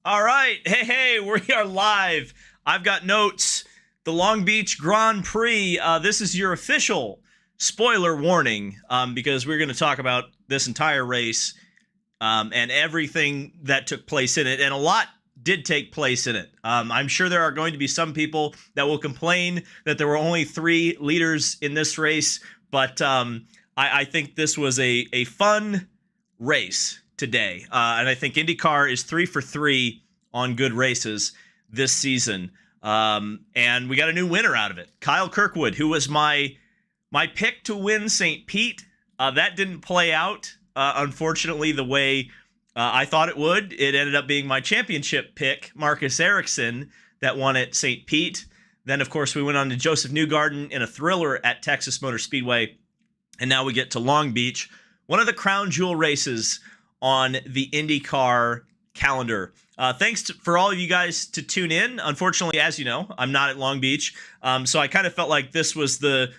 All right. Hey, we are live. I've got notes. The Long Beach Grand Prix. This is your official spoiler warning because we're going to talk about this entire race and everything that took place in it. And a lot did take place in it. I'm sure there are going to be some people that will complain that there were only 3 leaders in this race. But I think this was a fun race today. And I think IndyCar is 3 for 3 on good races this season. And we got a new winner out of it. Kyle Kirkwood, who was my pick to win St. Pete. That didn't play out, unfortunately, the way I thought it would. It ended up being my championship pick, Marcus Erickson, that won at St. Pete. Then, of course, we went on to Joseph Newgarden in a thriller at Texas Motor Speedway. And now we get to Long Beach, one of the crown jewel races on the IndyCar calendar. Thanks for all of you guys to tune in. Unfortunately, as you know, I'm not at Long Beach, so I kind of felt like this was the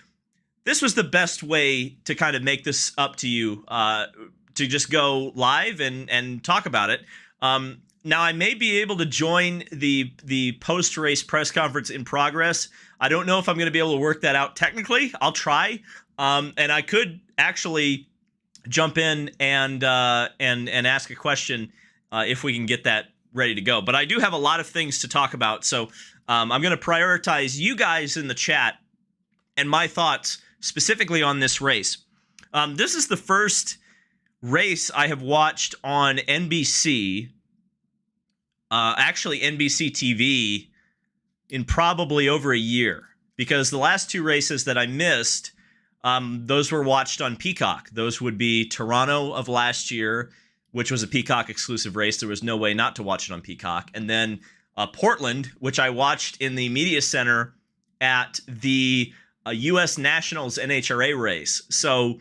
best way to kind of make this up to you, to just go live and talk about it. Now, I may be able to join the post-race press conference in progress. I don't know if I'm going to be able to work that out technically. I'll try, and I could actually jump in and ask a question if we can get that ready to go. But I do have a lot of things to talk about, so I'm going to prioritize you guys in the chat and my thoughts specifically on this race. This is the first race I have watched on NBC, actually NBC TV, in probably over a year, because the last 2 races that I missed, those were watched on Peacock. Those would be Toronto of last year, which was a Peacock exclusive race. There was no way not to watch it on Peacock. And then Portland, which I watched in the media center at the U.S. Nationals NHRA race. So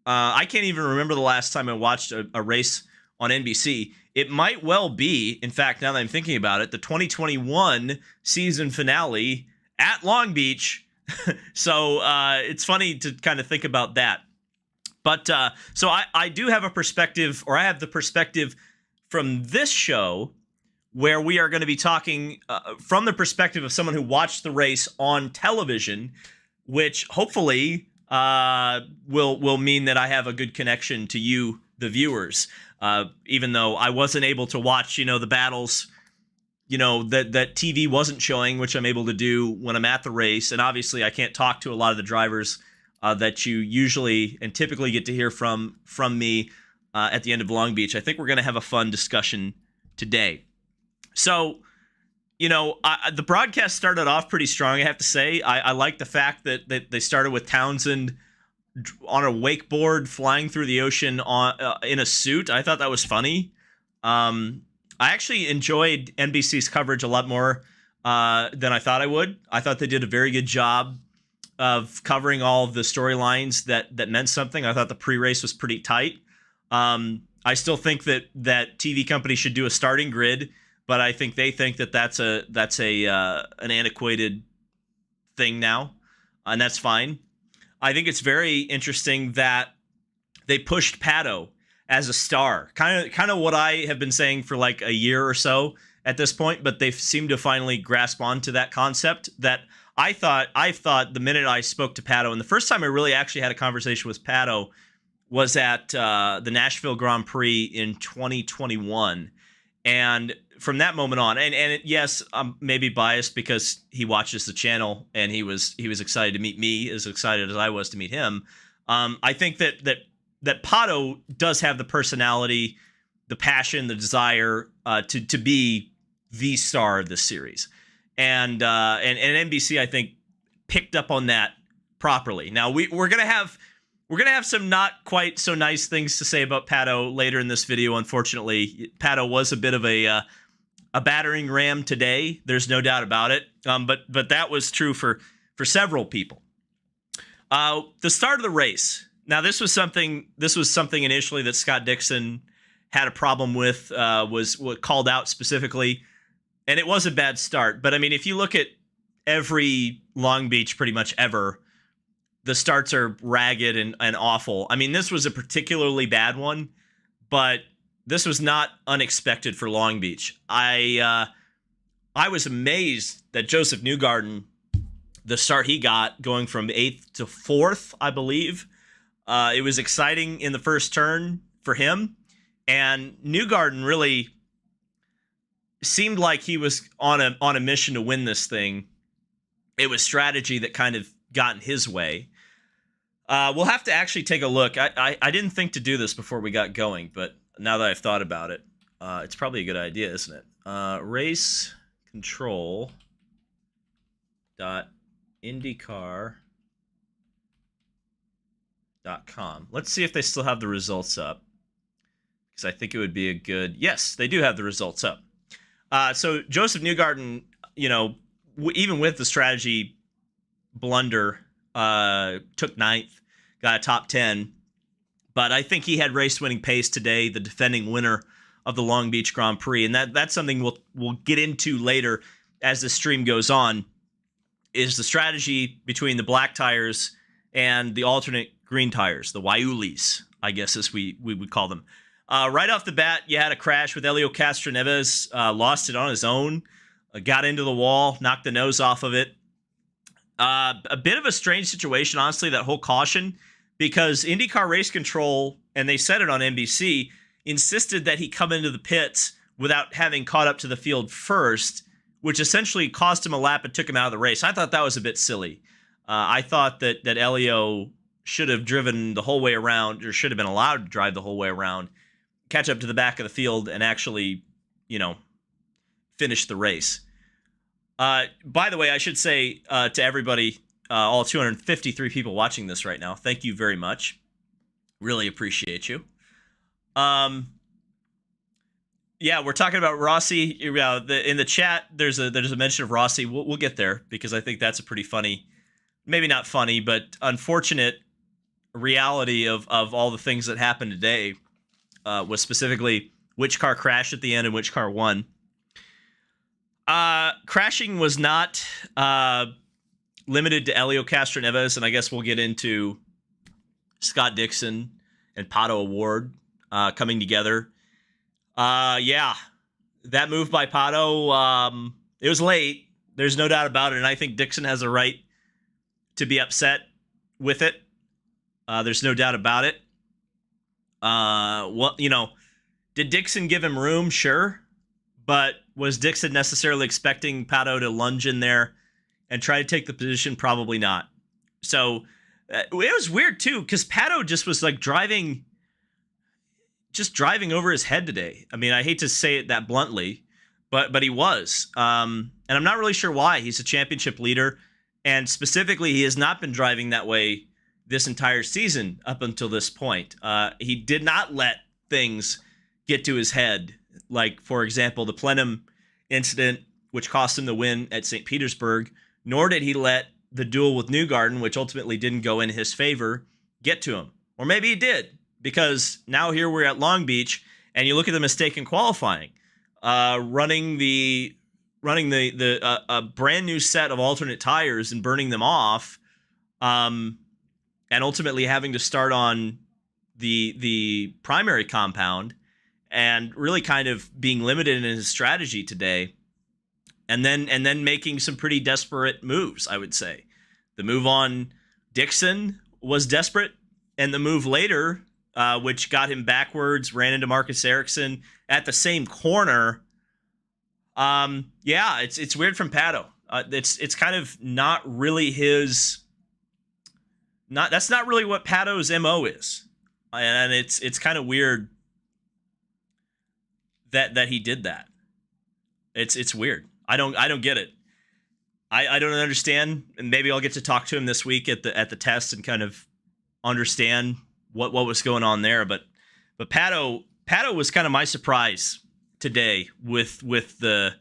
I can't even remember the last time I watched a race on NBC. It might well be, in fact, now that I'm thinking about it, the 2021 season finale at Long Beach. So it's funny to kind of think about that. But so I do have a perspective, or I have the perspective from this show where we are going to be talking from the perspective of someone who watched the race on television, which hopefully will mean that I have a good connection to you, the viewers, even though I wasn't able to watch, the battles, that TV wasn't showing, which I'm able to do when I'm at the race. And obviously I can't talk to a lot of the drivers that you usually and typically get to hear from me at the end of Long Beach. I think we're going to have a fun discussion today. So, the broadcast started off pretty strong, I have to say. I like the fact that they started with Townsend on a wakeboard flying through the ocean in a suit. I thought that was funny. I actually enjoyed NBC's coverage a lot more than I thought I would. I thought they did a very good job of covering all of the storylines that meant something. I thought the pre-race was pretty tight. I still think that TV companies should do a starting grid, but I think they think that's an antiquated thing now, and that's fine. I think it's very interesting that they pushed Pato as a star, kind of what I have been saying for like a year or so at this point, but they seem to finally grasp onto that concept that I thought the minute I spoke to Pato, and the first time I really actually had a conversation with Pato was at the Nashville Grand Prix in 2021. And from that moment on, and yes, I'm maybe biased because he watches the channel and he was excited to meet me, as excited as I was to meet him. I think that Pato does have the personality, the passion, the desire to be the star of this series. And NBC, I think, picked up on that properly. Now we're gonna have some not quite so nice things to say about Pato later in this video. Unfortunately, Pato was a bit of a battering ram today. There's no doubt about it. But that was true for several people. The start of the race. Now this was something initially that Scott Dixon had a problem with. Was called out specifically. And it was a bad start. But, I mean, if you look at every Long Beach pretty much ever, the starts are ragged and awful. I mean, this was a particularly bad one. But this was not unexpected for Long Beach. I was amazed that Joseph Newgarden, the start he got, going from 8th to 4th, I believe. It was exciting in the first turn for him, and Newgarden really seemed like he was on a mission to win this thing. It was strategy that kind of got in his way. We'll have to actually take a look. I didn't think to do this before we got going, but now that I've thought about it, it's probably a good idea, isn't it? Race control dot IndyCar.com. Let's see if they still have the results up, because I think it would be a good... Yes, they do have the results up. So Joseph Newgarden, even with the strategy blunder, took 9th, got a top 10. But I think he had race-winning pace today, the defending winner of the Long Beach Grand Prix. And that's something we'll get into later as the stream goes on, is the strategy between the black tires and the alternate green tires, the Waiulis, I guess as we would call them. Right off the bat, you had a crash with Helio Castroneves, lost it on his own, got into the wall, knocked the nose off of it. A bit of a strange situation, honestly, that whole caution, because IndyCar Race Control, and they said it on NBC, insisted that he come into the pits without having caught up to the field first, which essentially cost him a lap and took him out of the race. I thought that was a bit silly. I thought that Helio should have driven the whole way around, or should have been allowed to drive the whole way around, catch up to the back of the field, and actually, finish the race. By the way, I should say to everybody, all 253 people watching this right now, thank you very much. Really appreciate you. Yeah, we're talking about Rossi. In the chat, there's a mention of Rossi. We'll get there, because I think that's a pretty funny, maybe not funny, but unfortunate reality of all the things that happened today, was specifically which car crashed at the end and which car won. Crashing was not limited to Helio Castroneves, and I guess we'll get into Scott Dixon and Pato O'Ward coming together. Yeah, that move by Pato, it was late. There's no doubt about it, and I think Dixon has a right to be upset with it. There's no doubt about it. Did Dixon give him room? Sure. But was Dixon necessarily expecting Pato to lunge in there and try to take the position? Probably not. So it was weird too, because Pato just was like driving over his head today. I mean, I hate to say it that bluntly, but he was. And I'm not really sure why. He's a championship leader, and specifically, he has not been driving that way this entire season up until this point. He did not let things get to his head, like, for example, the plenum incident, which cost him the win at St. Petersburg, nor did he let the duel with Newgarden, which ultimately didn't go in his favor, get to him. Or maybe he did, because now here we're at Long Beach, and you look at the mistake in qualifying, running a brand new set of alternate tires and burning them off, and ultimately having to start on the primary compound, and really kind of being limited in his strategy today, and then making some pretty desperate moves, I would say. The move on Dixon was desperate, and the move later, which got him backwards, ran into Marcus Erickson at the same corner. Yeah, it's weird from Pato. It's kind of not really his... That's not really what Pato's MO is. And it's kind of weird that he did that. It's weird. I don't get it. I don't understand, and maybe I'll get to talk to him this week at the test and kind of understand what was going on there. But Pato was kind of my surprise today with the...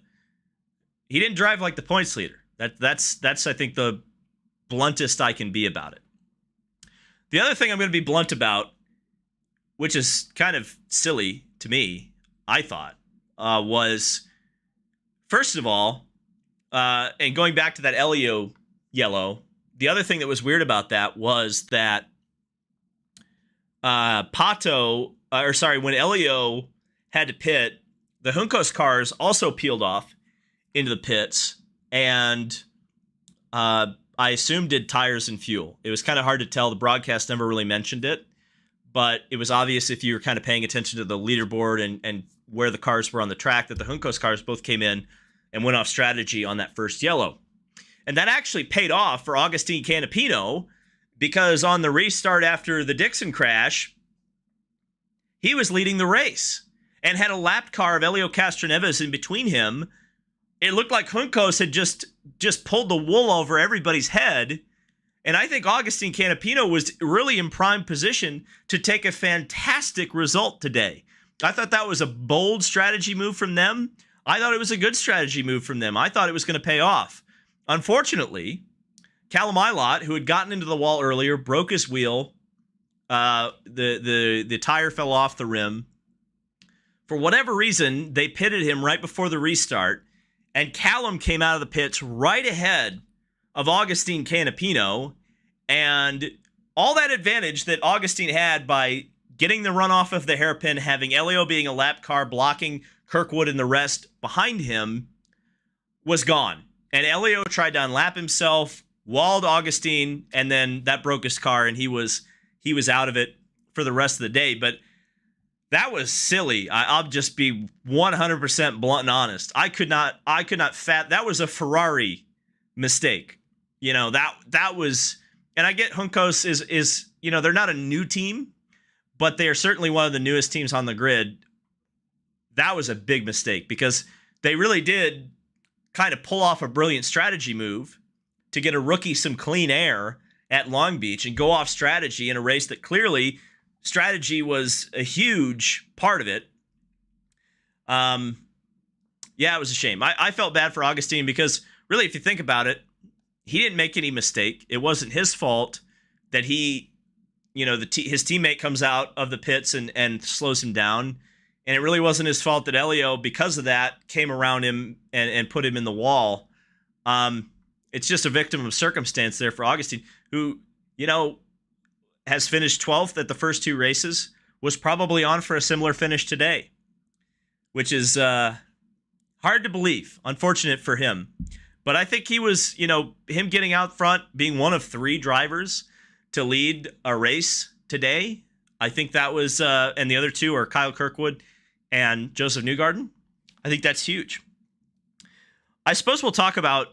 He didn't drive like the points leader. That's I think the bluntest I can be about it. The other thing I'm going to be blunt about, which is kind of silly to me, I thought, was, first of all, and going back to that Helio yellow, the other thing that was weird about that was that when Helio had to pit, the Juncos cars also peeled off into the pits, and I assume did tires and fuel. It was kind of hard to tell. The broadcast never really mentioned it, but it was obvious if you were kind of paying attention to the leaderboard and where the cars were on the track that the Juncos cars both came in and went off strategy on that first yellow. And that actually paid off for Agustin Canapino, because on the restart after the Dixon crash, he was leading the race and had a lapped car of Helio Castroneves in between him. It looked like Juncos had just pulled the wool over everybody's head. And I think Agustin Canapino was really in prime position to take a fantastic result today. I thought that was a bold strategy move from them. I thought it was a good strategy move from them. I thought it was going to pay off. Unfortunately, Callum Ilott, who had gotten into the wall earlier, broke his wheel. The tire fell off the rim. For whatever reason, they pitted him right before the restart, and Callum came out of the pits right ahead of Agustin Canapino, and all that advantage that Agustin had by getting the run off of the hairpin, having Helio being a lap car, blocking Kirkwood and the rest behind him, was gone. And Helio tried to unlap himself, walled Agustin, and then that broke his car, and he was out of it for the rest of the day. But that was silly. I'll just be 100% blunt and honest. I could not that was a Ferrari mistake. You know, that was, and I get Juncos is, you know, they're not a new team, but they are certainly one of the newest teams on the grid. That was a big mistake, because they really did kind of pull off a brilliant strategy move to get a rookie some clean air at Long Beach and go off strategy in a race that clearly strategy was a huge part of it. Yeah, it was a shame. I felt bad for Agustin, because really, if you think about it, he didn't make any mistake. It wasn't his fault that he, you know, his teammate comes out of the pits and slows him down. And it really wasn't his fault that Helio, because of that, came around him and put him in the wall. It's just a victim of circumstance there for Agustin, who, you know, has finished 12th at the first two races, was probably on for a similar finish today, which is hard to believe. Unfortunate for him. But I think he was, you know, him getting out front, being one of three drivers to lead a race today. I think that was, and the other two are Kyle Kirkwood and Joseph Newgarden. I think that's huge. I suppose we'll talk about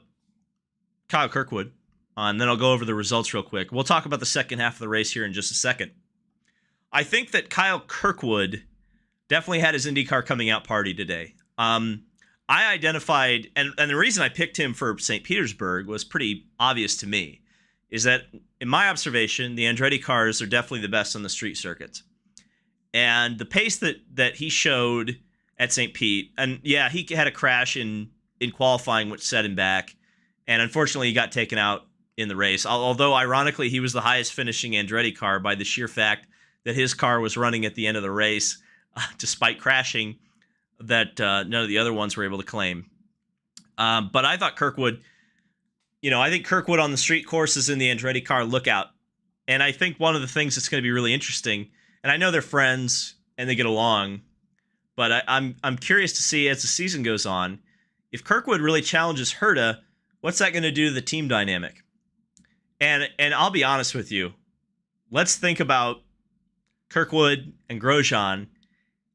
Kyle Kirkwood, and then I'll go over the results real quick. We'll talk about the second half of the race here in just a second. I think that Kyle Kirkwood definitely had his IndyCar coming out party today. I identified, and the reason I picked him for St. Petersburg was pretty obvious to me, is that in my observation, the Andretti cars are definitely the best on the street circuits. And the pace that he showed at St. Pete, and yeah, he had a crash in qualifying, which set him back. And unfortunately, he got taken out in the race. Although, ironically, he was the highest finishing Andretti car by the sheer fact that his car was running at the end of the race, despite crashing, that none of the other ones were able to claim. But I thought Kirkwood, you know, I think Kirkwood on the street courses in the Andretti car look out. And I think one of the things that's going to be really interesting, and I know they're friends and they get along, but I'm curious to see as the season goes on, if Kirkwood really challenges Herta, what's that going to do to the team dynamic? And I'll be honest with you. Let's think about Kirkwood and Grosjean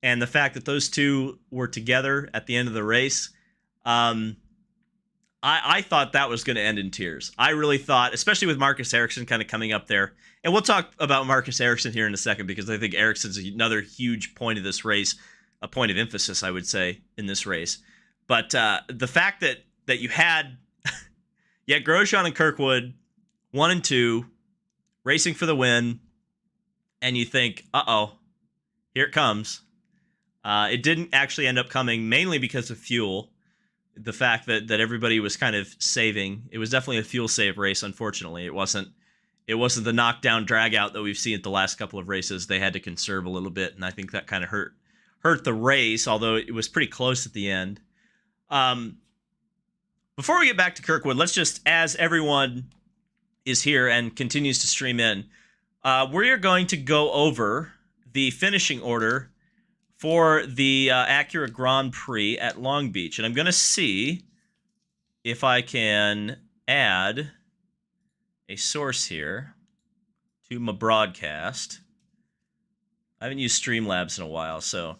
and the fact that those two were together at the end of the race. I thought that was going to end in tears. I really thought, especially with Marcus Erickson kind of coming up there. And we'll talk about Marcus Erickson here in a second, because I think Erickson's another huge point of this race, a point of emphasis, I would say, in this race. But the fact that you had Grosjean and Kirkwood, 1 and 2, racing for the win, and you think, uh-oh, here it comes. It didn't actually end up coming, mainly because of fuel. The fact that everybody was kind of saving. It was definitely a fuel save race, unfortunately. It wasn't the knockdown drag out that we've seen at the last couple of races. They had to conserve a little bit, and I think that kind of hurt the race, although it was pretty close at the end. Before we get back to Kirkwood, let's just, as everyone is here and continues to stream in, we're going to go over the finishing order for the Acura Grand Prix at Long Beach. And I'm going to see if I can add a source here to my broadcast. I haven't used Streamlabs in a while, so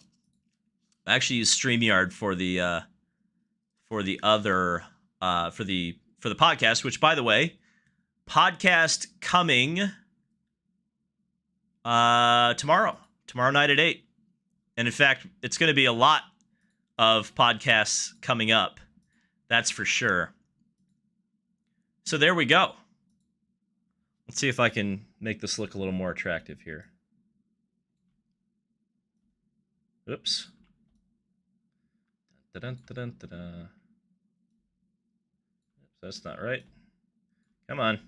I actually use StreamYard for the podcast, which, by the way, podcast coming tomorrow night at 8. And in fact, it's going to be a lot of podcasts coming up. That's for sure. So there we go. Let's see if I can make this look a little more attractive here. Oops. That's not right. Come on.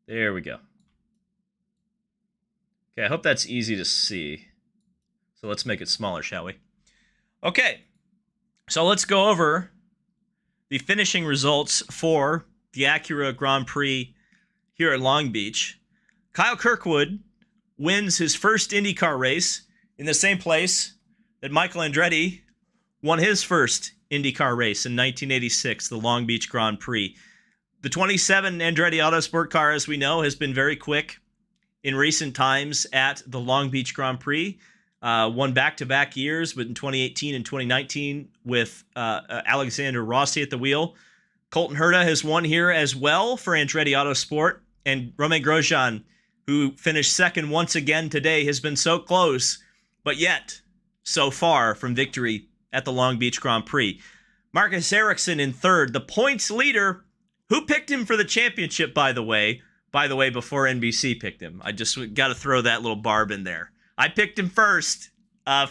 There we go. Okay, I hope that's easy to see. So let's make it smaller, shall we? Okay, so let's go over the finishing results for the Acura Grand Prix here at Long Beach. Kyle Kirkwood wins his first IndyCar race in the same place that Michael Andretti won his first IndyCar race in 1986, the Long Beach Grand Prix. The 27 Andretti Autosport car, as we know, has been very quick in recent times at the Long Beach Grand Prix. Won back-to-back years, but in 2018 and 2019 with Alexander Rossi at the wheel. Colton Herta has won here as well for Andretti Autosport. And Romain Grosjean, who finished second once again today, has been so close, but yet so far from victory at the Long Beach Grand Prix. Marcus Erickson in third, the points leader. Who picked him for the championship, by the way, before NBC picked him? I just got to throw that little barb in there. I picked him first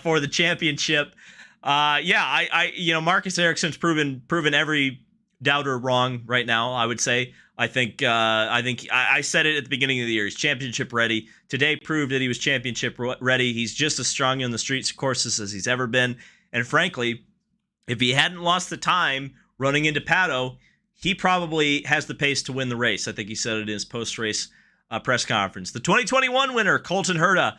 for the championship. Marcus Erickson's proven every doubter wrong right now, I would say. I think I said it at the beginning of the year. He's championship ready. Today proved that he was championship ready. He's just as strong on the streets courses as he's ever been. And frankly, if he hadn't lost the time running into Pato, he probably has the pace to win the race. I think he said it in his post-race press conference. The 2021 winner, Colton Herta,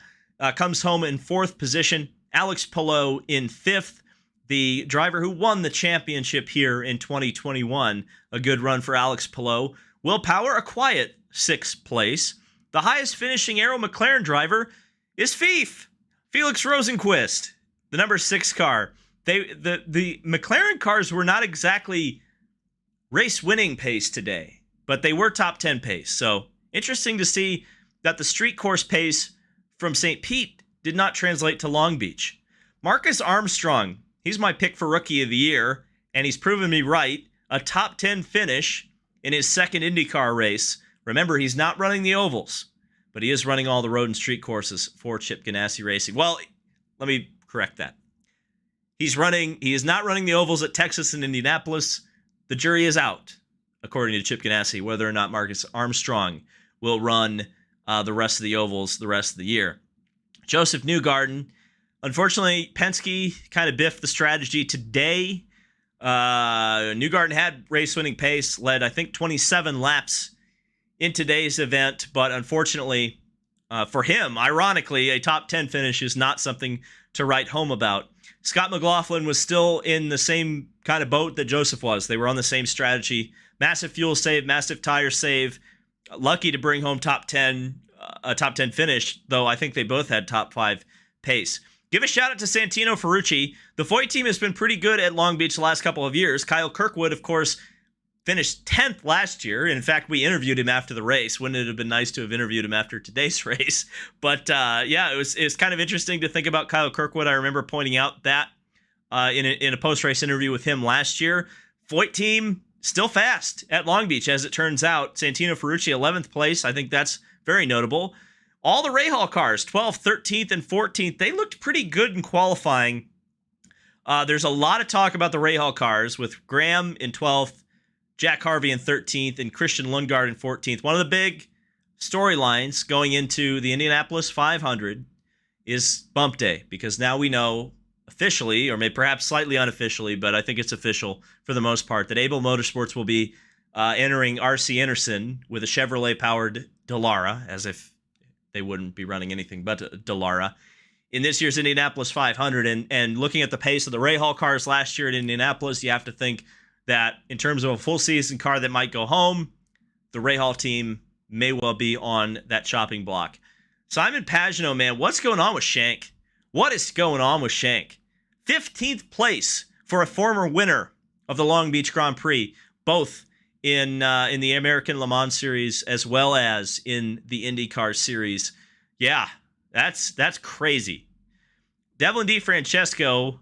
comes home in fourth position. Alex Palou in fifth. The driver who won the championship here in 2021. A good run for Alex Palou. Will Power, a quiet sixth place. The highest finishing Aero McLaren driver is Felix Rosenqvist, the number 6 car. The McLaren cars were not exactly race-winning pace today, but they were top 10 pace. So interesting to see that the street course pace from St. Pete did not translate to Long Beach. Marcus Armstrong, he's my pick for Rookie of the Year, and he's proven me right. A top 10 finish in his second IndyCar race. Remember, he's not running the ovals, but he is running all the road and street courses for Chip Ganassi Racing. Well, let me correct that. He is not running the ovals at Texas and Indianapolis. The jury is out, according to Chip Ganassi, whether or not Marcus Armstrong will run the rest of the ovals the rest of the year. Joseph Newgarden, unfortunately, Penske kind of biffed the strategy today. Newgarden had race-winning pace, led, I think, 27 laps in today's event, but unfortunately for him, ironically, a top 10 finish is not something to write home about. Scott McLaughlin was still in the same kind of boat that Joseph was. They were on the same strategy. Massive fuel save, massive tire save. Lucky to bring home a top 10 finish, though I think they both had top 5 pace. Give a shout out to Santino Ferrucci. The Foyt team has been pretty good at Long Beach the last couple of years. Kyle Kirkwood, of course, finished 10th last year. In fact, we interviewed him after the race. Wouldn't it have been nice to have interviewed him after today's race? But it was kind of interesting to think about Kyle Kirkwood. I remember pointing out that in a post-race interview with him last year. Foyt team still fast at Long Beach, as it turns out. Santino Ferrucci, 11th place. I think that's very notable. All the Rahal cars, 12th, 13th, and 14th, they looked pretty good in qualifying. There's a lot of talk about the Rahal cars with Graham in 12th, Jack Harvey in 13th, and Christian Lundgaard in 14th. One of the big storylines going into the Indianapolis 500 is bump day, because now we know officially, or maybe perhaps slightly unofficially, but I think it's official for the most part, that Able Motorsports will be entering RC Anderson with a Chevrolet-powered Dallara, as if they wouldn't be running anything but a Dallara, in this year's Indianapolis 500. And looking at the pace of the Rahal cars last year at Indianapolis, you have to think that in terms of a full season car that might go home, the Rahal team may well be on that chopping block. Simon Pagenaud, man, what's going on with Shank? What is going on with Shank? 15th place for a former winner of the Long Beach Grand Prix, both in the American Le Mans Series as well as in the IndyCar Series. Yeah, that's crazy. Devlin DeFrancesco,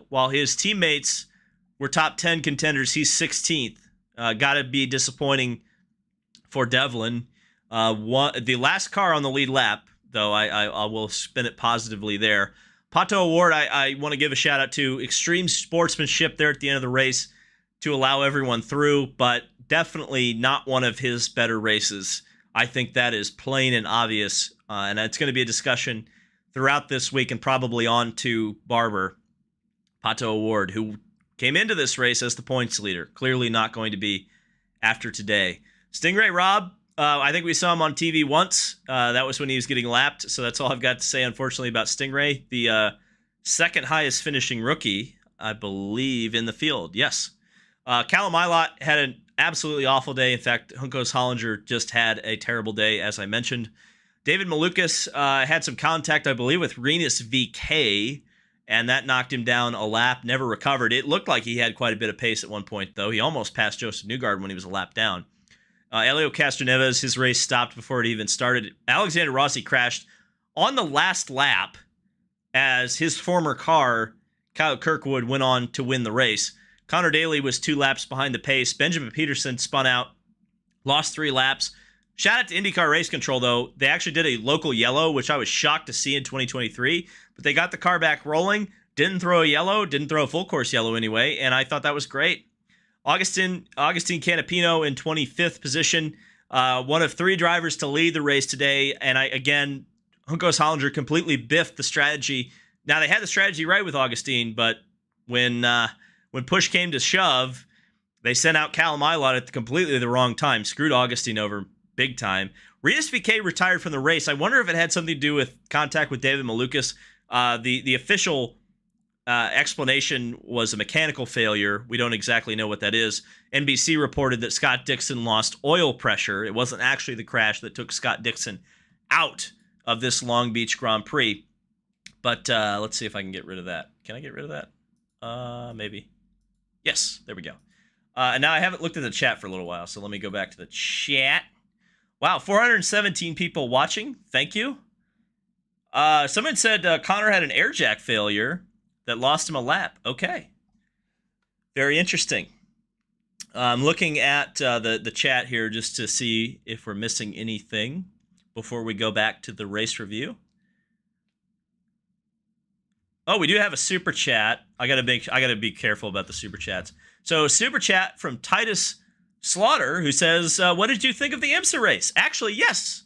while his teammates were top 10 contenders, he's 16th. Got to be disappointing for Devlin. The last car on the lead lap, though, I will spin it positively there. Pato Award, I want to give a shout out to extreme sportsmanship there at the end of the race to allow everyone through, but definitely not one of his better races. I think that is plain and obvious, and it's going to be a discussion throughout this week and probably on to Barber. Pato Award, who came into this race as the points leader, clearly not going to be after today. Stingray Rob, I think we saw him on TV once. That was when he was getting lapped, so that's all I've got to say, unfortunately, about Stingray. The second highest finishing rookie, I believe, in the field. Yes. Callum Ilott had an absolutely awful day. In fact, Juncos Hollinger just had a terrible day, as I mentioned. David Malukas had some contact, I believe, with Renus VK, and that knocked him down a lap, never recovered. It looked like he had quite a bit of pace at one point, though. He almost passed Joseph Newgarden when he was a lap down. Elio Castroneves, his race stopped before it even started. Alexander Rossi crashed on the last lap as his former car, Kyle Kirkwood, went on to win the race. Connor Daly was 2 laps behind the pace. Benjamin Peterson spun out, lost 3 laps. Shout out to IndyCar Race Control, though. They actually did a local yellow, which I was shocked to see in 2023, but they got the car back rolling, didn't throw a yellow, didn't throw a full course yellow anyway, and I thought that was great. Augustine Canapino in 25th position, one of 3 drivers to lead the race today. And Juncos Hollinger completely biffed the strategy. Now, they had the strategy right with Augustine, but when push came to shove, they sent out Callum Ilott at completely the wrong time, screwed Augustine over big time. Renus VK retired from the race. I wonder if it had something to do with contact with David Malukas. The official explanation was a mechanical failure. We don't exactly know what that is. NBC reported that Scott Dixon lost oil pressure. It wasn't actually the crash that took Scott Dixon out of this Long Beach Grand Prix. But let's see if I can get rid of that. Can I get rid of that? Maybe. Yes, there we go. And now I haven't looked at the chat for a little while, so let me go back to the chat. Wow, 417 people watching. Thank you. Someone said Connor had an air jack failure that lost him a lap. Okay. Very interesting. I'm looking at the chat here just to see if we're missing anything before we go back to the race review. Oh, we do have a super chat. I gotta be careful about the super chats. So, super chat from Titus Slaughter, who says, "What did you think of the Imsa race?" Actually, yes.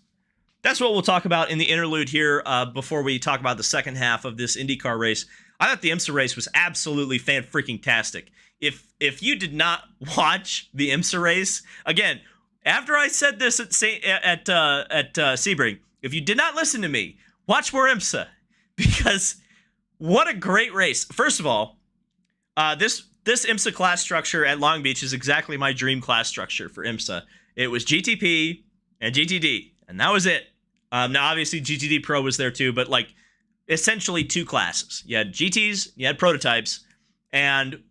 That's what we'll talk about in the interlude here before we talk about the second half of this IndyCar race. I thought the Imsa race was absolutely fan-freaking-tastic. If you did not watch the Imsa race, again, after I said this at Sebring, if you did not listen to me, watch more Imsa, because what a great race. First of all, this Imsa class structure at Long Beach is exactly my dream class structure for Imsa. It was GTP and GTD, and that was it. Now, obviously, GTD Pro was there too, but like essentially 2 classes. You had GTs, you had prototypes, and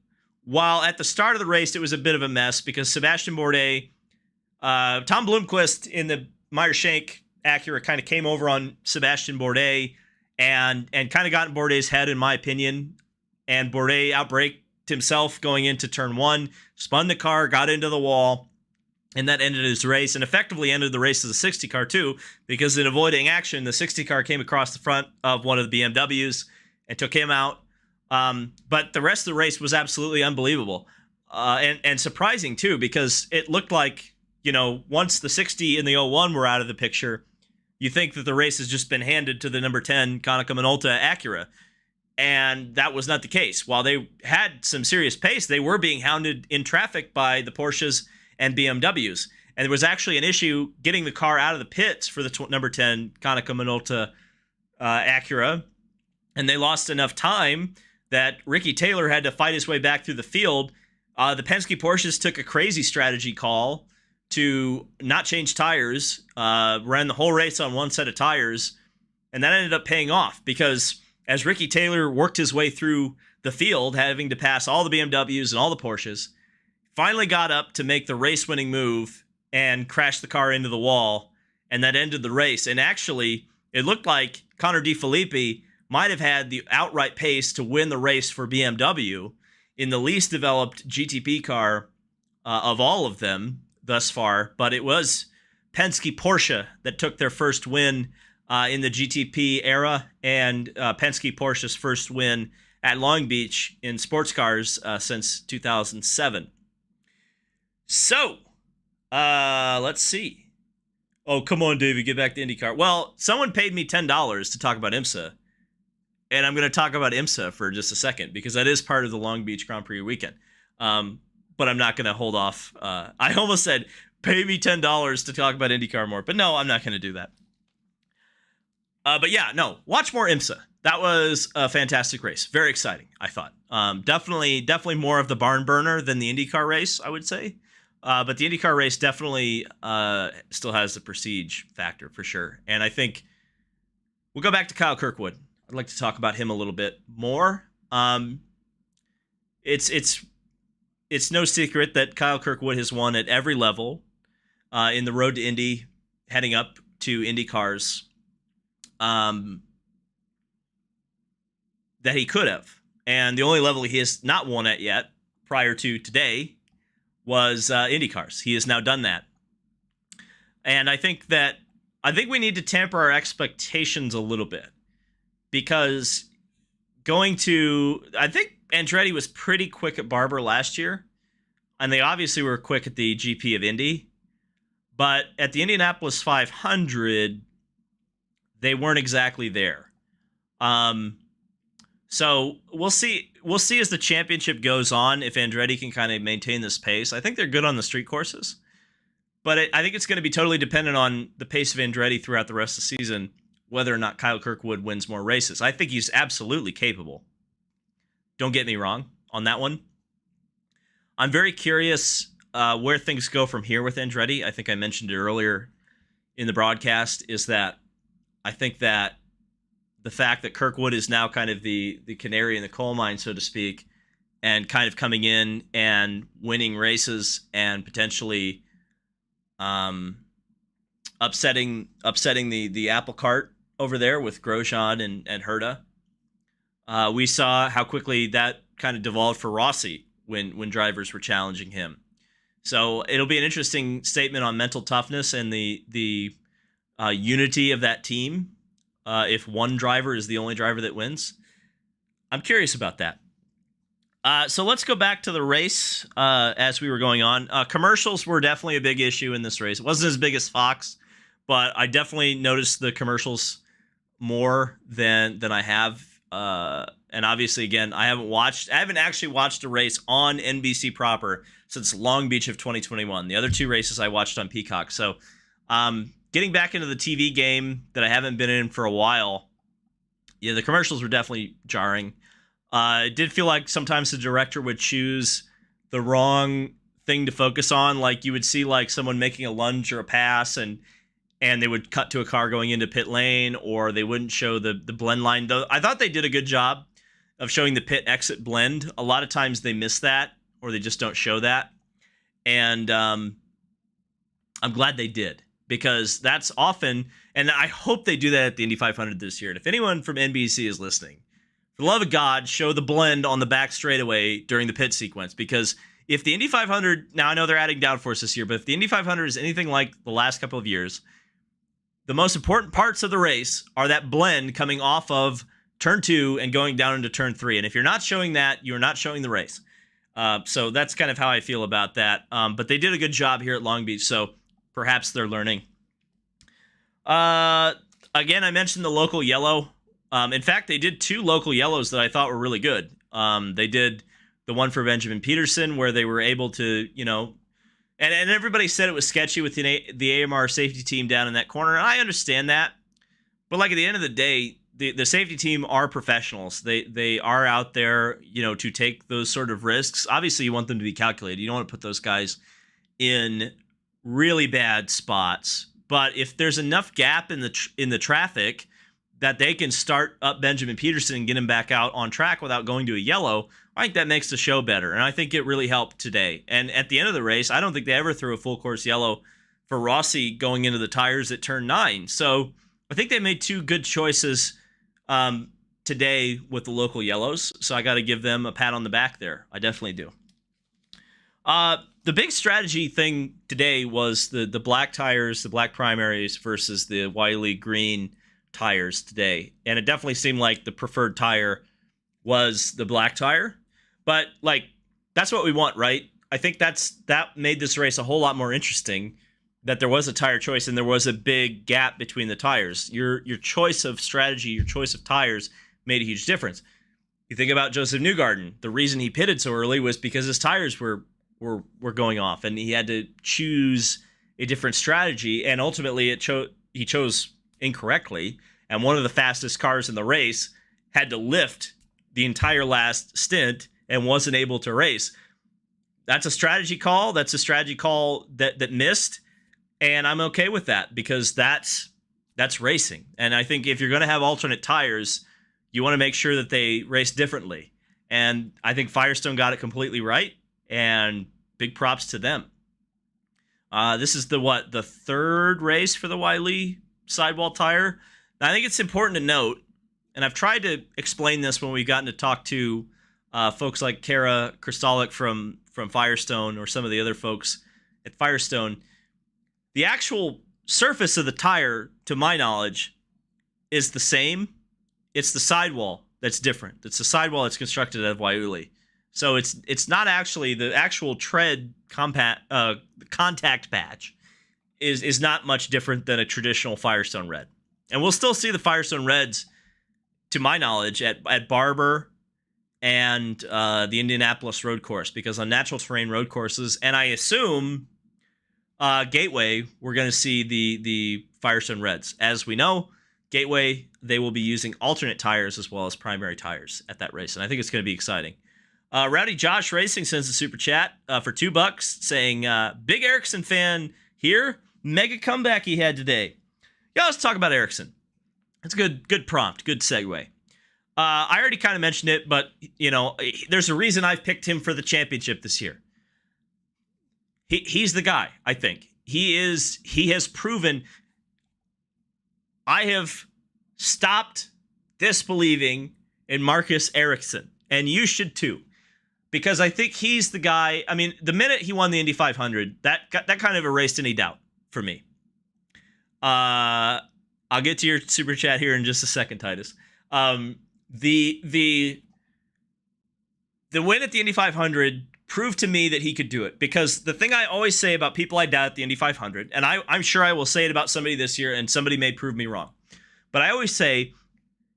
while at the start of the race it was a bit of a mess because Sebastian Bourdais, Tom Blomqvist in the Meyer-Shank Acura kind of came over on Sebastian Bourdais and kind of got in Bourdais' head, in my opinion, and Bourdais outbraked himself going into turn 1, spun the car, got into the wall, and that ended his race, and effectively ended the race as a 60 car too, because in avoiding action, the 60 car came across the front of one of the BMWs and took him out. But the rest of the race was absolutely unbelievable and surprising too, because it looked like, once the 60 and the 01 were out of the picture, you think that the race has just been handed to the number 10 Konica Minolta Acura. And that was not the case. While they had some serious pace, they were being hounded in traffic by the Porsches and BMWs. And there was actually an issue getting the car out of the pits for the number 10 Konica Minolta Acura. and they lost enough time that Ricky Taylor had to fight his way back through the field. The Penske Porsches took a crazy strategy call to not change tires, ran the whole race on one set of tires, and that ended up paying off because as Ricky Taylor worked his way through the field, having to pass all the BMWs and all the Porsches, finally got up to make the race-winning move and crashed the car into the wall, and that ended the race. And actually, it looked like Connor DeFilippi might have had the outright pace to win the race for BMW in the least developed GTP car of all of them thus far, but it was Penske Porsche that took their first win in the GTP era, and Penske Porsche's first win at Long Beach in sports cars since 2007. So, let's see. Oh, come on, David, get back to IndyCar. Well, someone paid me $10 to talk about Imsa, and I'm going to talk about Imsa for just a second because that is part of the Long Beach Grand Prix weekend. But I'm not going to hold off. I almost said, pay me $10 to talk about IndyCar more, but no, I'm not going to do that. But yeah, no, watch more Imsa. That was a fantastic race. Very exciting, I thought. Definitely more of the barn burner than the IndyCar race, I would say. But the IndyCar race definitely still has the prestige factor for sure. And I think we'll go back to Kyle Kirkwood. I'd like to talk about him a little bit more. It's no secret that Kyle Kirkwood has won at every level in the road to Indy, heading up to Indy cars that he could have. And the only level he has not won at yet, prior to today, was Indy cars. He has now done that. And I think we need to temper our expectations a little bit because I think Andretti was pretty quick at Barber last year, and they obviously were quick at the GP of Indy. But at the Indianapolis 500, they weren't exactly there. So we'll see. We'll see as the championship goes on if Andretti can kind of maintain this pace. I think they're good on the street courses, but I think it's going to be totally dependent on the pace of Andretti throughout the rest of the season, whether or not Kyle Kirkwood wins more races. I think he's absolutely capable. Don't get me wrong on that one. I'm very curious where things go from here with Andretti. I think I mentioned it earlier in the broadcast, is that I think that the fact that Kirkwood is now kind of the canary in the coal mine, so to speak, and kind of coming in and winning races and potentially upsetting the apple cart over there with Grosjean and Herta. We saw how quickly that kind of devolved for Rossi when drivers were challenging him. So it'll be an interesting statement on mental toughness and the unity of that team. If one driver is the only driver that wins, I'm curious about that. So let's go back to the race as we were going on. Commercials were definitely a big issue in this race. It wasn't as big as Fox, but I definitely noticed the commercials more than I have. And obviously, again, I haven't actually watched a race on NBC proper since Long Beach of 2021. The other two races I watched on Peacock. So getting back into the TV game that I haven't been in for a while, yeah, the commercials were definitely jarring. It did feel like sometimes the director would choose the wrong thing to focus on. Like you would see like someone making a lunge or a pass and they would cut to a car going into pit lane, or they wouldn't show the blend line. Though I thought they did a good job of showing the pit exit blend. A lot of times they miss that, or they just don't show that. And I'm glad they did, because that's often, and I hope they do that at the Indy 500 this year. And if anyone from NBC is listening, for the love of God, show the blend on the back straightaway during the pit sequence. Because if the Indy 500, now I know they're adding downforce this year, but if the Indy 500 is anything like the last couple of years, the most important parts of the race are that blend coming off of turn 2 and going down into turn 3. And if you're not showing that, you're not showing the race. So that's kind of how I feel about that. But they did a good job here at Long Beach, so perhaps they're learning. Again, I mentioned the local yellow. In fact, they did 2 local yellows that I thought were really good. They did the one for Benjamin Peterson, where they were able to, and everybody said it was sketchy with the AMR safety team down in that corner. And I understand that. But like at the end of the day, the safety team are professionals. They are out there, to take those sort of risks. Obviously, you want them to be calculated. You don't want to put those guys in really bad spots. But if there's enough gap in the traffic that they can start up Benjamin Peterson and get him back out on track without going to a yellow, I think that makes the show better. And I think it really helped today. And at the end of the race, I don't think they ever threw a full course yellow for Rossi going into the tires at turn 9. So I think they made two good choices today with the local yellows. So I got to give them a pat on the back there. I definitely do. The big strategy thing today was the black tires, the black primaries versus the Wiley green tires today. And it definitely seemed like the preferred tire was the black tire. But that's what we want, right? I think that made this race a whole lot more interesting, that there was a tire choice and there was a big gap between the tires. Your choice of strategy, your choice of tires made a huge difference. You think about Joseph Newgarden. The reason he pitted so early was because his tires were going off and he had to choose a different strategy, and ultimately he chose incorrectly, and one of the fastest cars in the race had to lift the entire last stint and wasn't able to race. That's a strategy call. That's a strategy call that missed, and I'm okay with that because that's racing. And I think if you're going to have alternate tires, you want to make sure that they race differently. And I think Firestone got it completely right, and big props to them. This is the third race for the Wiley sidewall tire. Now, I think it's important to note, and I've tried to explain this when we've gotten to talk to folks like Kara Kristalik from Firestone or some of the other folks at Firestone. The actual surface of the tire, to my knowledge, is the same. It's the sidewall that's different. It's the sidewall that's constructed out of Wiley. So it's not actually the actual tread contact patch is not much different than a traditional Firestone red. And we'll still see the Firestone reds, to my knowledge, at Barber and the Indianapolis road course, because on natural terrain road courses, and I assume Gateway, we're going to see the Firestone reds. As we know, Gateway, they will be using alternate tires as well as primary tires at that race, and I think it's going to be exciting. Rowdy Josh Racing sends a super chat for $2 saying, big Erickson fan here. Mega comeback he had today. Yeah, let's talk about Erickson. That's a good prompt, good segue. I already kind of mentioned it, but, there's a reason I've picked him for the championship this year. He's the guy, I think. He has proven. I have stopped disbelieving in Marcus Erickson, and you should too. Because I think he's the guy. I mean, the minute he won the Indy 500, that kind of erased any doubt for me. I'll get to your super chat here in just a second, Titus. The win at the Indy 500 proved to me that he could do it. Because the thing I always say about people I doubt at the Indy 500, and I'm sure I will say it about somebody this year, and somebody may prove me wrong. But I always say,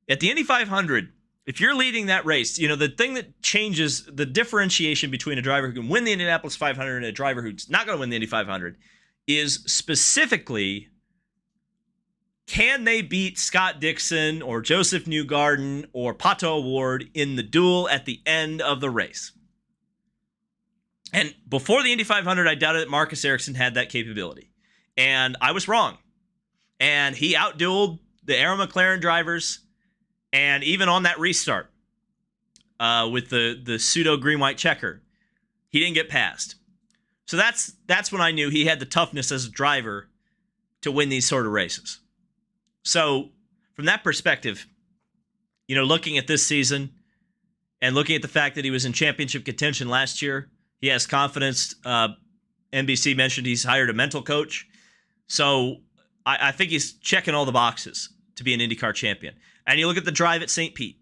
at the Indy 500, if you're leading that race, the thing that changes the differentiation between a driver who can win the Indianapolis 500 and a driver who's not going to win the Indy 500 is specifically, can they beat Scott Dixon or Joseph Newgarden or Pato O'Ward in the duel at the end of the race? And before the Indy 500, I doubted that Marcus Erickson had that capability. And I was wrong. And he outdueled the Arrow McLaren drivers. And even on that restart with the pseudo green-white checker, he didn't get past. So that's when I knew he had the toughness as a driver to win these sort of races. So from that perspective, looking at this season and looking at the fact that he was in championship contention last year, he has confidence. NBC mentioned he's hired a mental coach. So I think he's checking all the boxes to be an IndyCar champion. And you look at the drive at St. Pete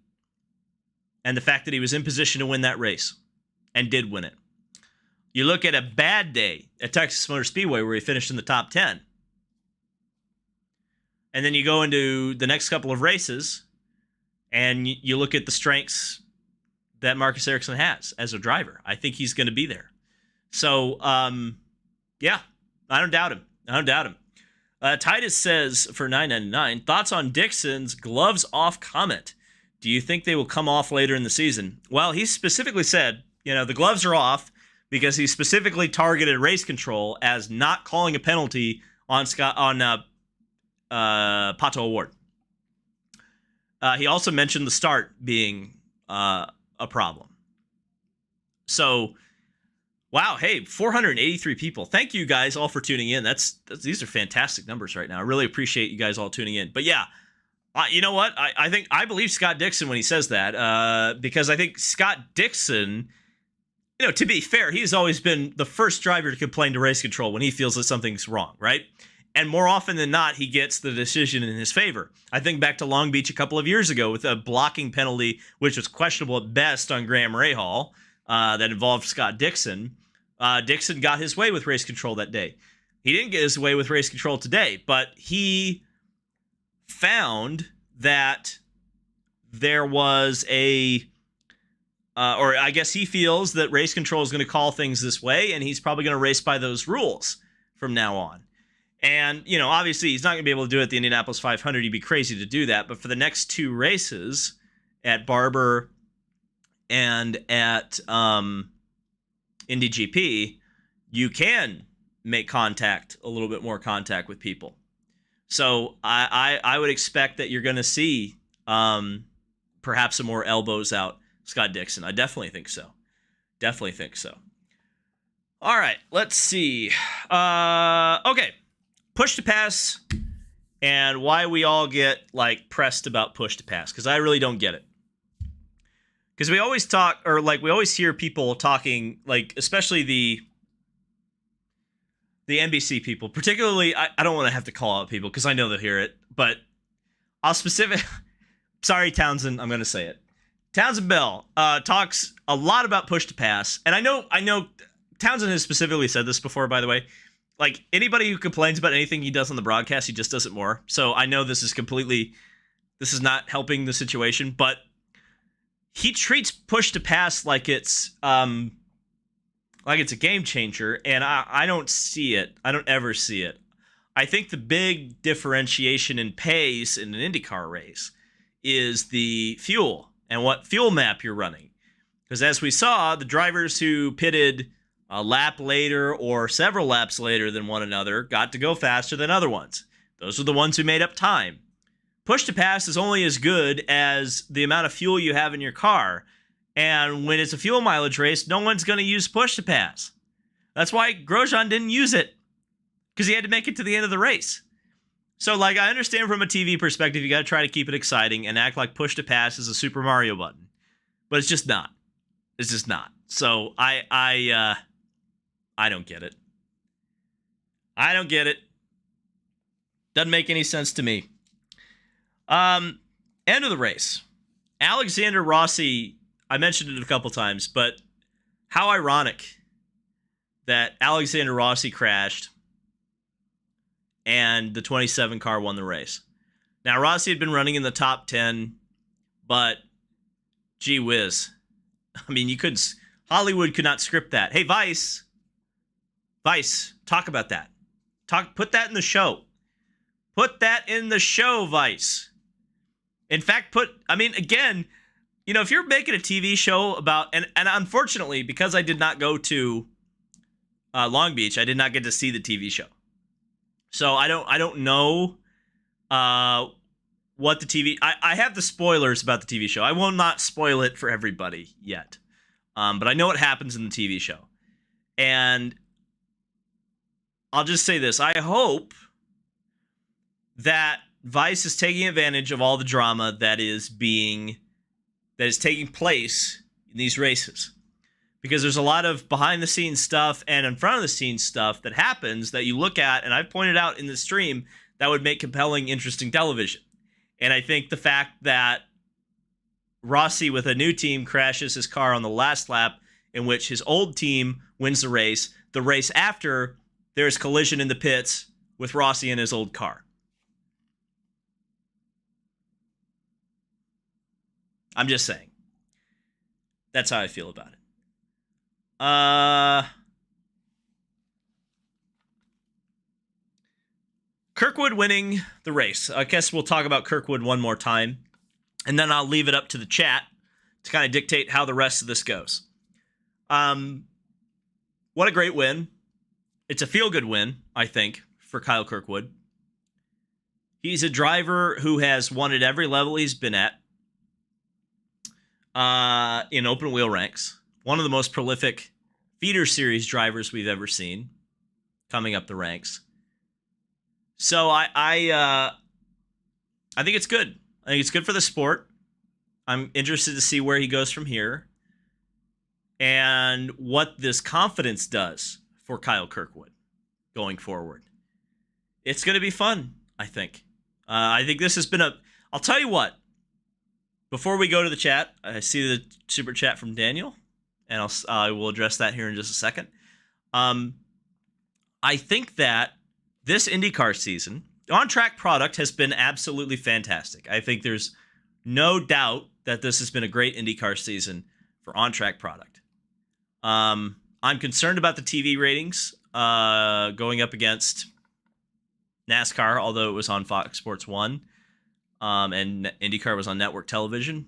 and the fact that he was in position to win that race and did win it. You look at a bad day at Texas Motor Speedway where he finished in the top 10. And then you go into the next couple of races and you look at the strengths that Marcus Erickson has as a driver. I think he's going to be there. So, yeah, I don't doubt him. Titus says for $9.99, thoughts on Dixon's gloves off comment. Do you think they will come off later in the season? Well, he specifically said, the gloves are off because he specifically targeted race control as not calling a penalty on Pato O'Ward. He also mentioned the start being a problem. So, wow, hey, 483 people. Thank you guys all for tuning in. These are fantastic numbers right now. I really appreciate you guys all tuning in. But yeah, you know what? I believe Scott Dixon when he says that, because I think Scott Dixon, to be fair, he's always been the first driver to complain to race control when he feels that something's wrong, right? And more often than not, he gets the decision in his favor. I think back to Long Beach a couple of years ago with a blocking penalty, which was questionable at best on Graham Rahal, that involved Scott Dixon. Dixon got his way with race control that day. He didn't get his way with race control today, but he found that there was or I guess he feels that race control is going to call things this way, and he's probably going to race by those rules from now on. And, obviously he's not going to be able to do it at the Indianapolis 500. He'd be crazy to do that. But for the next two races at Barber and at Indy GP, you can make a little bit more contact with people. So I would expect that you're going to see perhaps some more elbows out Scott Dixon. I definitely think so. All right, let's see. Okay. Push to pass and why we all get pressed about push to pass, because I really don't get it. Because we always talk, or we always hear people talking, especially the NBC people, particularly, I don't want to have to call out people because I know they'll hear it, but sorry, Townsend, I'm going to say it. Townsend Bell talks a lot about push to pass, and I know Townsend has specifically said this before, by the way. Anybody who complains about anything he does on the broadcast, he just does it more. So I know this is not helping the situation, but he treats push to pass like it's a game changer, and I don't see it. I don't ever see it. I think the big differentiation in pace in an IndyCar race is the fuel and what fuel map you're running. Because as we saw, the drivers who pitted a lap later or several laps later than one another got to go faster than other ones. Those are the ones who made up time. Push to pass is only as good as the amount of fuel you have in your car. And when it's a fuel mileage race, no one's going to use push to pass. That's why Grosjean didn't use it, because he had to make it to the end of the race. So, I understand from a TV perspective, you got to try to keep it exciting and act like push to pass is a Super Mario button. But it's just not. It's just not. So, I don't get it. Doesn't make any sense to me. End of the race. Alexander Rossi, I mentioned it a couple times, but how ironic that Alexander Rossi crashed and the 27 car won the race. Now, Rossi had been running in the top 10, but gee whiz. I mean, Hollywood could not script that. Hey, Vice, talk about that. Put that in the show. Put that in the show, Vice. In fact, again, if you're making a TV show about, and unfortunately, because I did not go to Long Beach, I did not get to see the TV show. So I don't know what the TV. I have the spoilers about the TV show. I will not spoil it for everybody yet, but I know what happens in the TV show, and I'll just say this: I hope that Vice is taking advantage of all the drama that is taking place in these races. Because there's a lot of behind-the-scenes stuff and in front-of-the-scenes stuff that happens that you look at, and I've pointed out in the stream, that would make compelling, interesting television. And I think the fact that Rossi with a new team crashes his car on the last lap, in which his old team wins the race after, there's collision in the pits with Rossi and his old car. I'm just saying. That's how I feel about it. Kirkwood winning the race. I guess we'll talk about Kirkwood one more time, and then I'll leave it up to the chat to kind of dictate how the rest of this goes. What a great win. It's a feel-good win, I think, for Kyle Kirkwood. He's a driver who has won at every level he's been at in open wheel ranks. One of the most prolific feeder series drivers we've ever seen coming up the ranks. So I think it's good. I think it's good for the sport. I'm interested to see where he goes from here and what this confidence does for Kyle Kirkwood going forward. It's going to be fun, I think. I think this has been I'll tell you what. Before we go to the chat, I see the super chat from Daniel, and I will address that here in just a second. I think that this IndyCar season, on-track product has been absolutely fantastic. I think there's no doubt that this has been a great IndyCar season for on-track product. I'm concerned about the TV ratings going up against NASCAR, although it was on Fox Sports 1, and IndyCar was on network television.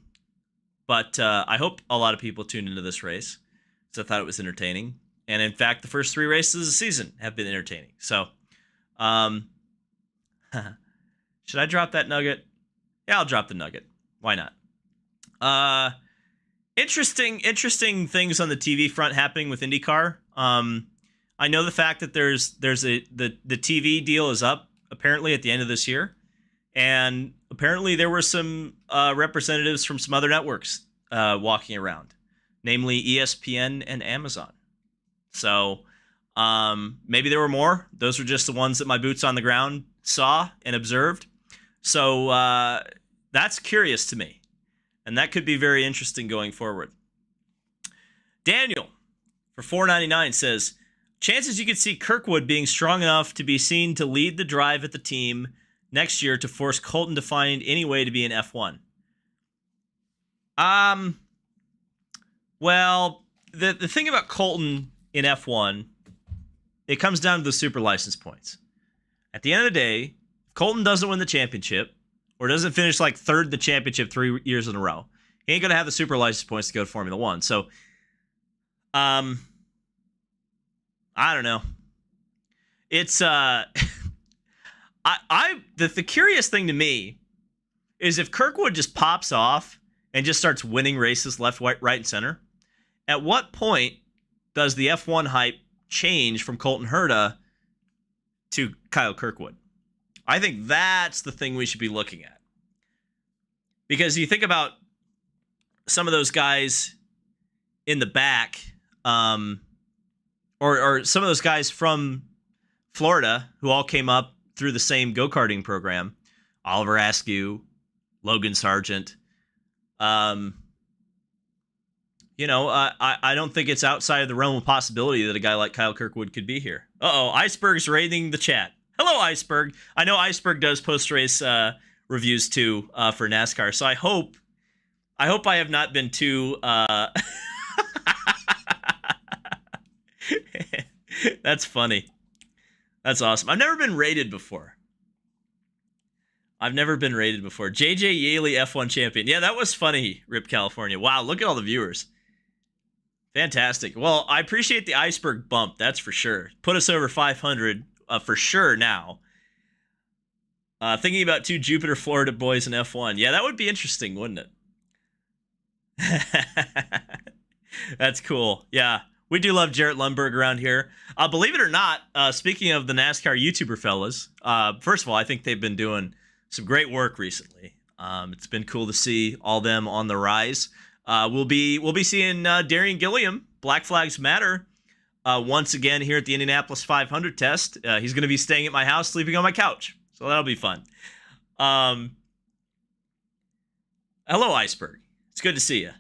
But I hope a lot of people tuned into this race, because I thought it was entertaining. And in fact, the first 3 races of the season have been entertaining. So, should I drop that nugget? Yeah, I'll drop the nugget. Why not? Interesting things on the TV front happening with IndyCar. I know the fact that the TV deal is up apparently at the end of this year, and apparently there were some representatives from some other networks walking around, namely ESPN and Amazon. So maybe there were more. Those were just the ones that my boots on the ground saw and observed. So that's curious to me, and that could be very interesting going forward. Daniel, for $4.99, says, chances you could see Kirkwood being strong enough to be seen to lead the drive at the team next year to force Colton to find any way to be in F1. Well, the thing about Colton in F1, it comes down to the super license points. At the end of the day, if Colton doesn't win the championship or doesn't finish like third in the championship 3 years in a row, he ain't going to have the super license points to go to Formula One. So, I don't know. It's the curious thing to me is if Kirkwood just pops off and just starts winning races left, right, and center, at what point does the F1 hype change from Colton Herta to Kyle Kirkwood? I think that's the thing we should be looking at. Because you think about some of those guys in the back, or some of those guys from Florida who all came up through the same go-karting program, Oliver Askew, Logan Sargent. I don't think it's outside of the realm of possibility that a guy like Kyle Kirkwood could be here. Iceberg's raiding the chat. Hello, Iceberg. I know Iceberg does post-race reviews too for NASCAR, so I hope I have not been too... That's funny. That's awesome. I've never been rated before. JJ Yaley F1 champion. Yeah, that was funny, Rip California. Wow, look at all the viewers. Fantastic. Well, I appreciate the Iceberg bump, that's for sure. Put us over 500 for sure now. Thinking about 2 Jupiter, Florida boys in F1. Yeah, that would be interesting, wouldn't it? That's cool. Yeah. We do love Jarrett Lundberg around here. Believe it or not, speaking of the NASCAR YouTuber fellas, first of all, I think they've been doing some great work recently. It's been cool to see all them on the rise. We'll be seeing Darian Gilliam, Black Flags Matter, once again here at the Indianapolis 500 test. He's going to be staying at my house, sleeping on my couch. So that'll be fun. Hello, Iceberg. It's good to see you.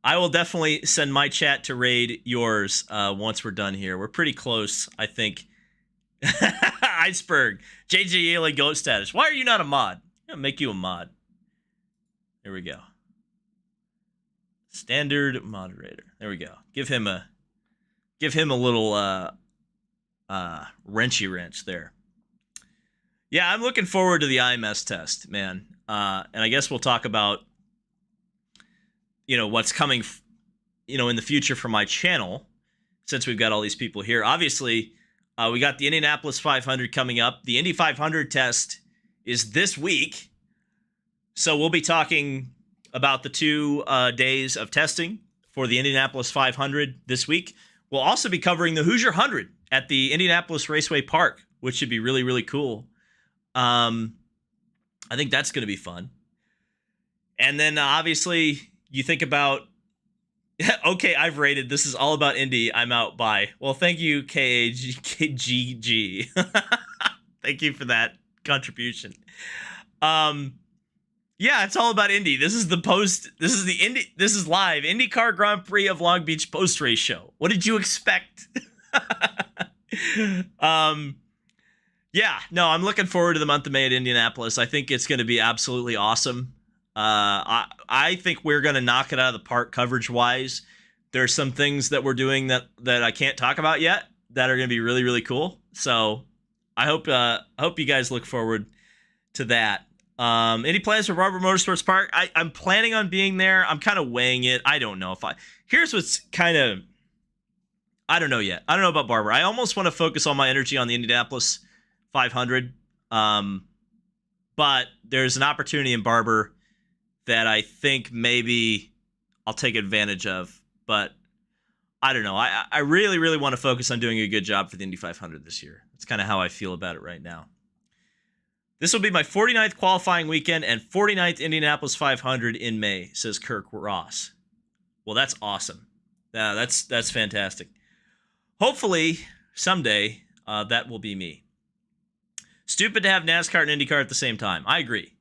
I will definitely send my chat to raid yours once we're done here. We're pretty close, I think. Iceberg, JJ Yaley GOAT status. Why are you not a mod? I'm going to make you a mod. There we go. Standard moderator. There we go. Give him a little wrenchy wrench there. Yeah, I'm looking forward to the IMS test, man. And I guess we'll talk about, what's coming, in the future for my channel, since we've got all these people here. Obviously, we got the Indianapolis 500 coming up. The Indy 500 test is this week. So we'll be talking about the 2 days of testing for the Indianapolis 500 this week. We'll also be covering the Hoosier 100 at the Indianapolis Raceway Park, which should be really, really cool. I think that's going to be fun. And then obviously you think about, okay, I've rated. This is all about Indy. I'm out. Bye. Well, thank you, KGG. Thank you for that contribution. Yeah, it's all about Indy. This is live IndyCar Grand Prix of Long Beach post-race show. What did you expect? Yeah, no, I'm looking forward to the month of May at Indianapolis. I think it's going to be absolutely awesome. I think we're going to knock it out of the park coverage-wise. There's some things that we're doing that I can't talk about yet that are going to be really, really cool. So I hope you guys look forward to that. Any plans for Barber Motorsports Park? I'm planning on being there. I'm kind of weighing it. I don't know if here's what's kind of, I don't know yet. I don't know about Barber. I almost want to focus all my energy on the Indianapolis 500. But there's an opportunity in Barber that I think maybe I'll take advantage of, but I don't know. I really, really want to focus on doing a good job for the Indy 500 this year. That's kind of how I feel about it right now. This will be my 49th qualifying weekend and 49th Indianapolis 500 in May, says Kirk Ross. Well, that's awesome. Yeah, that's fantastic. Hopefully, someday, that will be me. Stupid to have NASCAR and IndyCar at the same time. I agree.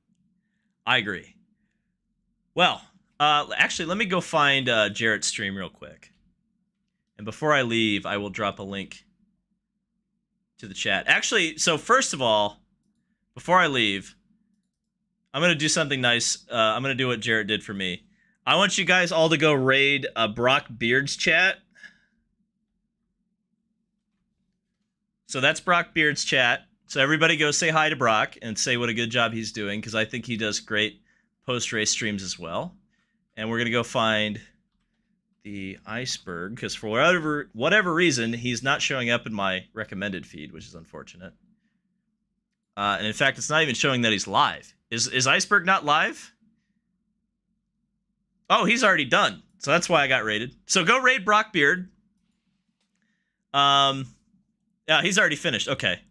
Well, actually, let me go find Jarrett's stream real quick. And before I leave, I will drop a link to the chat. Actually, so first of all, before I leave, I'm going to do something nice. I'm going to do what Jarrett did for me. I want you guys all to go raid Brock Beard's chat. So that's Brock Beard's chat. So everybody go say hi to Brock and say what a good job he's doing, because I think he does great post-race streams as well. And we're going to go find the iceberg, because for whatever reason, he's not showing up in my recommended feed, which is unfortunate. And in fact, it's not even showing that he's live. Is Iceberg not live? Oh, he's already done. So that's why I got raided. So go raid Brock Beard. Yeah, he's already finished. Okay.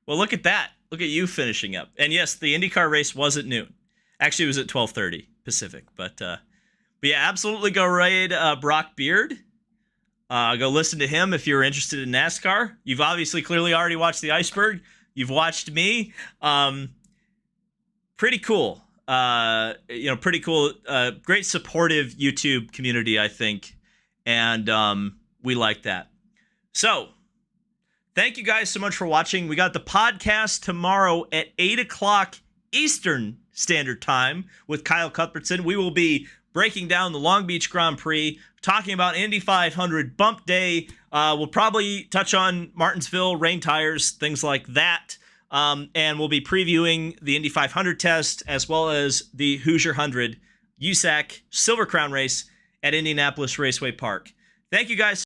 Well, look at that. Look at you finishing up. And yes, the IndyCar race was at noon. Actually, it was at 12:30 Pacific. But yeah, absolutely go raid Brock Beard. Go listen to him if you're interested in NASCAR. You've obviously clearly already watched the Iceberg. You've watched me. Pretty cool. Pretty cool. Great supportive YouTube community, I think. And we like that. So, thank you guys so much for watching. We got the podcast tomorrow at 8 o'clock Eastern Standard Time with Kyle Cuthbertson. We will be breaking down the Long Beach Grand Prix, talking about Indy 500 bump day. We'll probably touch on Martinsville, rain tires, things like that. And we'll be previewing the Indy 500 test as well as the Hoosier 100 USAC Silver Crown race at Indianapolis Raceway Park. Thank you guys.